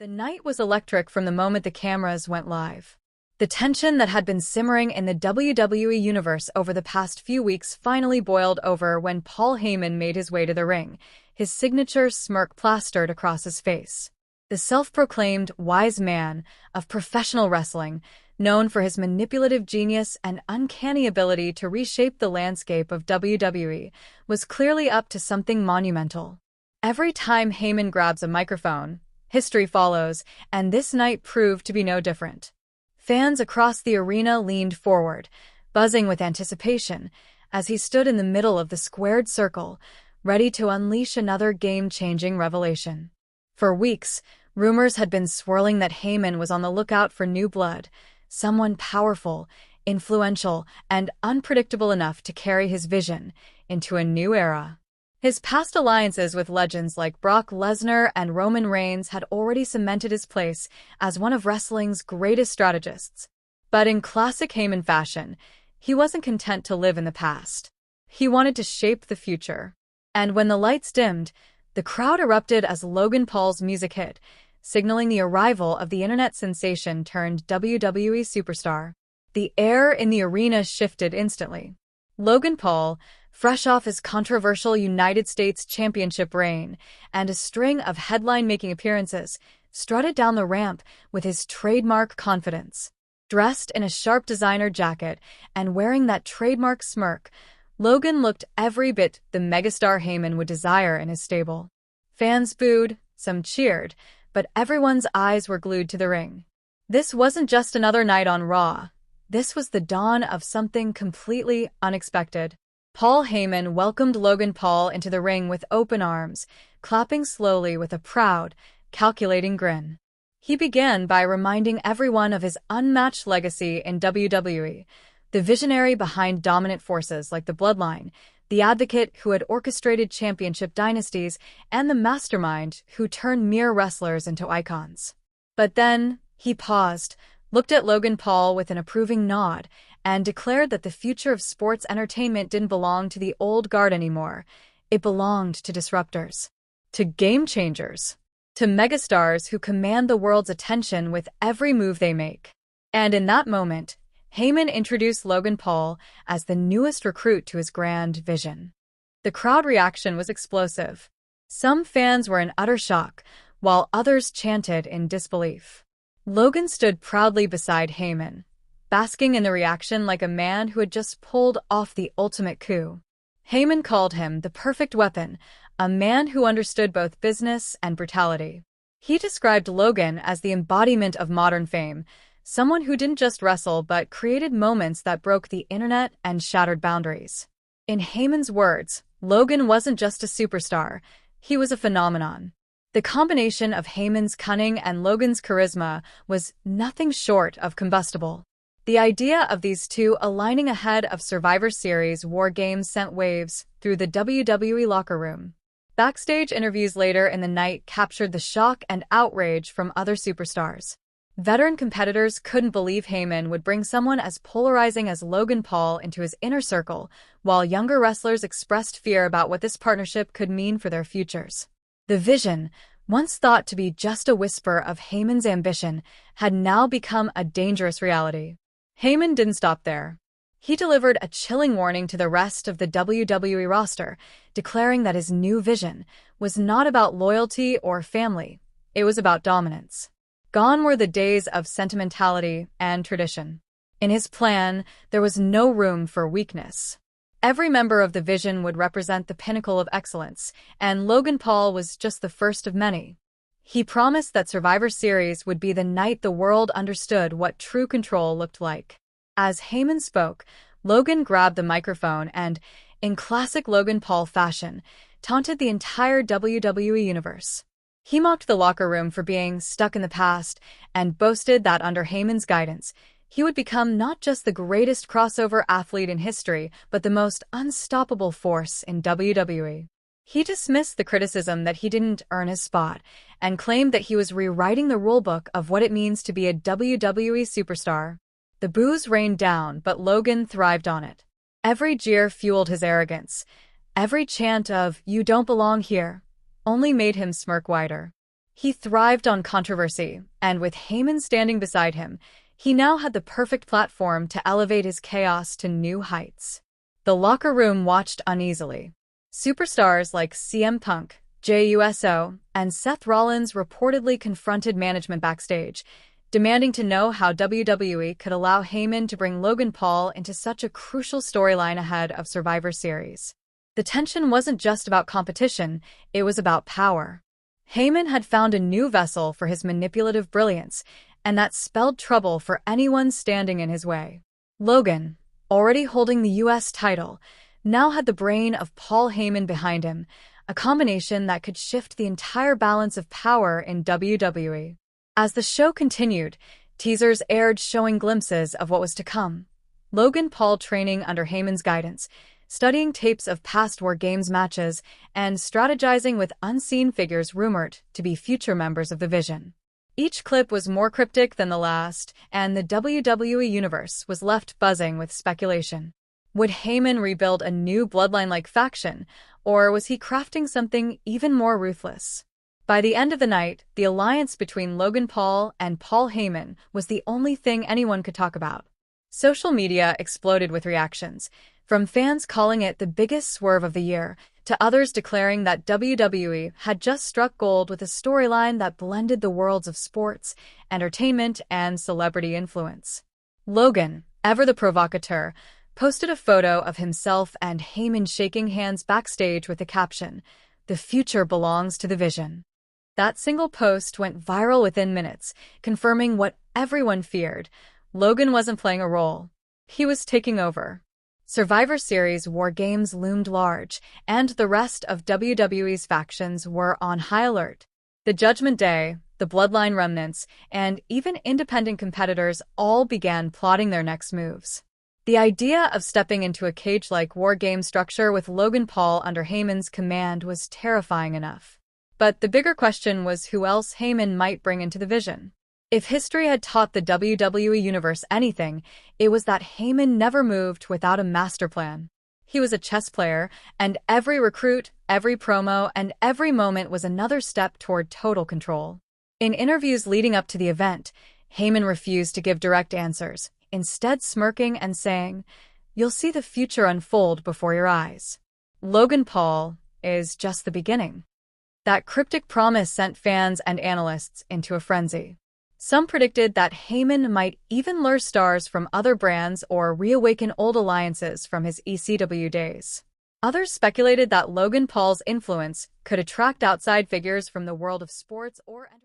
The night was electric from the moment the cameras went live. The tension that had been simmering in the WWE Universe over the past few weeks finally boiled over when Paul Heyman made his way to the ring, his signature smirk plastered across his face. The self-proclaimed wise man of professional wrestling, known for his manipulative genius and uncanny ability to reshape the landscape of WWE, was clearly up to something monumental. Every time Heyman grabs a microphone, history follows, and this night proved to be no different. Fans across the arena leaned forward, buzzing with anticipation, as he stood in the middle of the squared circle, ready to unleash another game-changing revelation. For weeks, rumors had been swirling that Heyman was on the lookout for new blood, someone powerful, influential, and unpredictable enough to carry his vision into a new era. His past alliances with legends like Brock Lesnar and Roman Reigns had already cemented his place as one of wrestling's greatest strategists. But in classic Heyman fashion, he wasn't content to live in the past. He wanted to shape the future. And when the lights dimmed, the crowd erupted as Logan Paul's music hit, signaling the arrival of the internet sensation turned WWE superstar. The air in the arena shifted instantly. Logan Paul, fresh off his controversial United States Championship reign and a string of headline-making appearances, strutted down the ramp with his trademark confidence. Dressed in a sharp designer jacket and wearing that trademark smirk, Logan looked every bit the megastar Heyman would desire in his stable. Fans booed, some cheered, but everyone's eyes were glued to the ring. This wasn't just another night on Raw. This was the dawn of something completely unexpected. Paul Heyman welcomed Logan Paul into the ring with open arms, clapping slowly with a proud, calculating grin. He began by reminding everyone of his unmatched legacy in WWE, the visionary behind dominant forces like the Bloodline, the advocate who had orchestrated championship dynasties, and the mastermind who turned mere wrestlers into icons. But then, he paused, looked at Logan Paul with an approving nod, and declared that the future of sports entertainment didn't belong to the old guard anymore. It belonged to disruptors, to game-changers, to megastars who command the world's attention with every move they make. And in that moment, Heyman introduced Logan Paul as the newest recruit to his grand vision. The crowd reaction was explosive. Some fans were in utter shock, while others chanted in disbelief. Logan stood proudly beside Heyman, basking in the reaction like a man who had just pulled off the ultimate coup. Heyman called him the perfect weapon, a man who understood both business and brutality. He described Logan as the embodiment of modern fame, someone who didn't just wrestle but created moments that broke the internet and shattered boundaries. In Heyman's words, Logan wasn't just a superstar, he was a phenomenon. The combination of Heyman's cunning and Logan's charisma was nothing short of combustible. The idea of these two aligning ahead of Survivor Series War Games sent waves through the WWE locker room. Backstage interviews later in the night captured the shock and outrage from other superstars. Veteran competitors couldn't believe Heyman would bring someone as polarizing as Logan Paul into his inner circle, while younger wrestlers expressed fear about what this partnership could mean for their futures. The vision, once thought to be just a whisper of Heyman's ambition, had now become a dangerous reality. Heyman didn't stop there. He delivered a chilling warning to the rest of the WWE roster, declaring that his new vision was not about loyalty or family, it was about dominance. Gone were the days of sentimentality and tradition. In his plan, there was no room for weakness. Every member of the Vision would represent the pinnacle of excellence, and Logan Paul was just the first of many. He promised that Survivor Series would be the night the world understood what true control looked like. As Heyman spoke, Logan grabbed the microphone and, in classic Logan Paul fashion, taunted the entire WWE Universe. He mocked the locker room for being stuck in the past and boasted that under Heyman's guidance, he would become not just the greatest crossover athlete in history, but the most unstoppable force in WWE. He dismissed the criticism that he didn't earn his spot and claimed that he was rewriting the rulebook of what it means to be a WWE superstar. The boos rained down, but Logan thrived on it. Every jeer fueled his arrogance. Every chant of, "You don't belong here," only made him smirk wider. He thrived on controversy, and with Heyman standing beside him, he now had the perfect platform to elevate his chaos to new heights. The locker room watched uneasily. Superstars like CM Punk, Jey Uso, and Seth Rollins reportedly confronted management backstage, demanding to know how WWE could allow Heyman to bring Logan Paul into such a crucial storyline ahead of Survivor Series. The tension wasn't just about competition, it was about power. Heyman had found a new vessel for his manipulative brilliance, and that spelled trouble for anyone standing in his way. Logan, already holding the U.S. title, now had the brain of Paul Heyman behind him, a combination that could shift the entire balance of power in WWE. As the show continued, teasers aired showing glimpses of what was to come. Logan Paul training under Heyman's guidance, studying tapes of past War Games matches, and strategizing with unseen figures rumored to be future members of the Vision. Each clip was more cryptic than the last, and the WWE Universe was left buzzing with speculation. Would Heyman rebuild a new bloodline-like faction, or was he crafting something even more ruthless? By the end of the night, the alliance between Logan Paul and Paul Heyman was the only thing anyone could talk about. Social media exploded with reactions, from fans calling it the biggest swerve of the year, to others declaring that WWE had just struck gold with a storyline that blended the worlds of sports, entertainment, and celebrity influence. Logan, ever the provocateur, posted a photo of himself and Heyman shaking hands backstage with the caption, "The future belongs to the Vision." That single post went viral within minutes, confirming what everyone feared. Logan wasn't playing a role. He was taking over. Survivor Series War Games loomed large, and the rest of WWE's factions were on high alert. The Judgment Day, the Bloodline Remnants, and even independent competitors all began plotting their next moves. The idea of stepping into a cage-like War Game structure with Logan Paul under Heyman's command was terrifying enough. But the bigger question was who else Heyman might bring into the Vision. If history had taught the WWE Universe anything, it was that Heyman never moved without a master plan. He was a chess player, and every recruit, every promo, and every moment was another step toward total control. In interviews leading up to the event, Heyman refused to give direct answers, instead smirking and saying, "You'll see the future unfold before your eyes. Logan Paul is just the beginning." That cryptic promise sent fans and analysts into a frenzy. Some predicted that Heyman might even lure stars from other brands or reawaken old alliances from his ECW days. Others speculated that Logan Paul's influence could attract outside figures from the world of sports or entertainment.